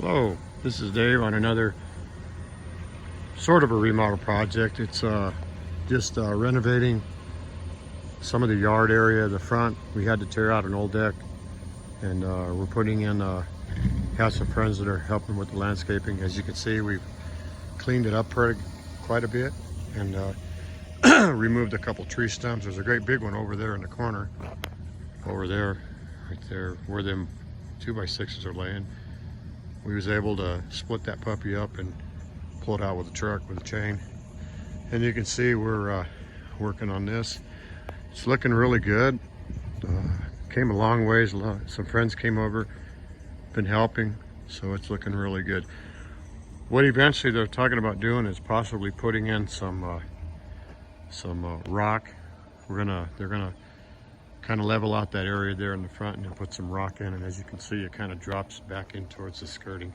Hello, this is Dave on another sort of a remodel project. It's just renovating some of the yard area, the front. We had to tear out an old deck, and we're putting in, have some friends that are helping with the landscaping. As you can see, we've cleaned it up quite a bit and removed a couple tree stumps. There's a great big one over there in the corner, over there, right there, where them 2x6s are laying. We was able to split that puppy up and pull it out with a truck with a chain. And you can see we're working on this. It's looking really good. Came a long ways. Some friends came over, been helping, so it's looking really good. What eventually they're talking about doing is possibly putting in some rock. They're gonna kind of level out that area there in the front and then put some rock in, and as you can see, it kind of drops back in towards the skirting.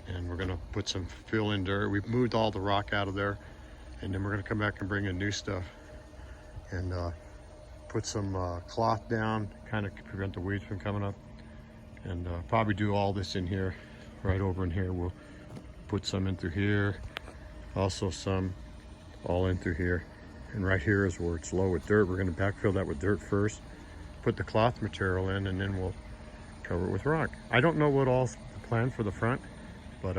And we're gonna put some fill in dirt. We've moved all the rock out of there, and then we're gonna come back and bring in new stuff and put some cloth down, kind of prevent the weeds from coming up, and probably do all this in here, right over in here. We'll put some in through here, also some all in through here. And right here is where it's low with dirt. We're going to backfill that with dirt first, put the cloth material in, and then we'll cover it with rock. I don't know what all's the plan for the front, but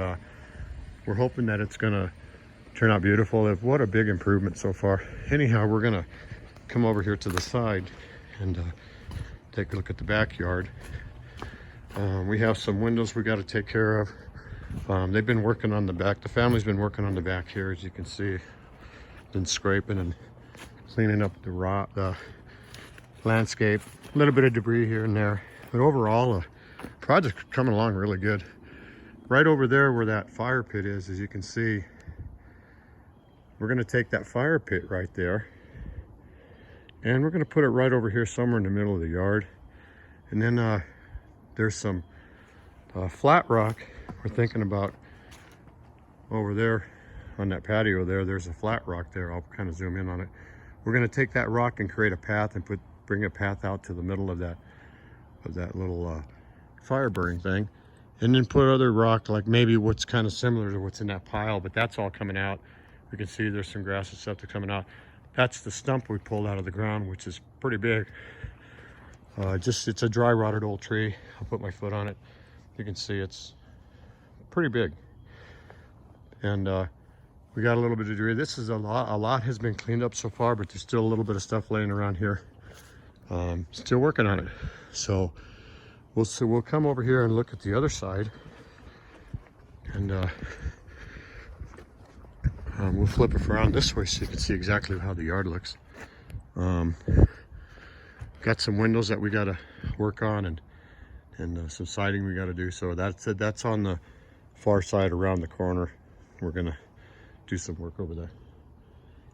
we're hoping that it's going to turn out beautiful. What a big improvement so far. Anyhow, we're going to come over here to the side and take a look at the backyard. We have some windows we got to take care of. They've been working on the back. The family's been working on the back here, as you can see. Been scraping and cleaning up the landscape. A little bit of debris here and there, but overall, project's coming along really good. Right over there where that fire pit is, as you can see, we're going to take that fire pit right there, and we're going to put it right over here somewhere in the middle of the yard. And then there's some flat rock we're thinking about over there. On that patio there's a flat rock there. I'll kind of zoom in on it. We're going to take that rock and create a path and bring a path out to the middle of that little fire burning thing, and then put other rock, like maybe what's kind of similar to what's in that pile, but that's all coming out. We can see there's some grass and stuff that's coming out. That's the stump we pulled out of the ground, which is pretty big. It's a dry rotted old tree. I'll put my foot on it. You can see it's pretty big. And we got a little bit of debris. This is a lot has been cleaned up so far, but there's still a little bit of stuff laying around here. Still working on it. So we'll come over here and look at the other side, and we'll flip it around this way so you can see exactly how the yard looks. Got some windows that we got to work on, and some siding we got to do. So that's on the far side around the corner. We're gonna do some work over there.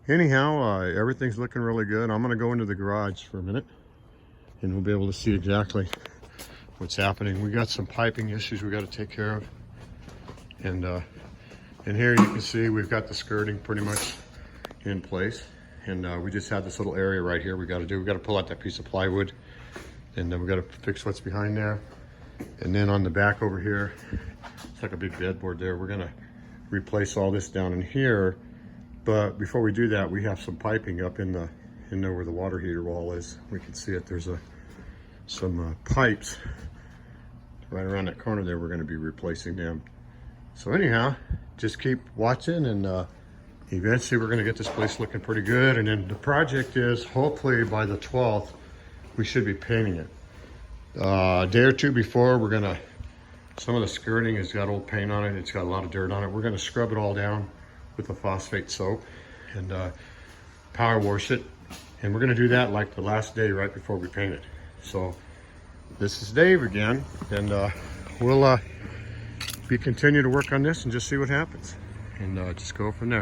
Anyhow, everything's looking really good. I'm gonna go into the garage for a minute, and we'll be able to see exactly what's happening. We got some piping issues we got to take care of, and here you can see we've got the skirting pretty much in place, and we just have this little area right here we got to do. We got to pull out that piece of plywood, and then we got to fix what's behind there. And then on the back over here, it's like a big bedboard there. We're gonna replace all this down in here, but before we do that, we have some piping up in there where the water heater wall is. We can see it. There's some pipes right around that corner there. We're going to be replacing them. So anyhow, just keep watching, and eventually we're going to get this place looking pretty good. And then the project is, hopefully by the 12th, we should be painting it. A day or two before, some of the skirting has got old paint on it. It's got a lot of dirt on it. We're going to scrub it all down with a phosphate soap and power wash it. And we're going to do that like the last day right before we paint it. So this is Dave again, and we'll continue to work on this and just see what happens, and just go from there.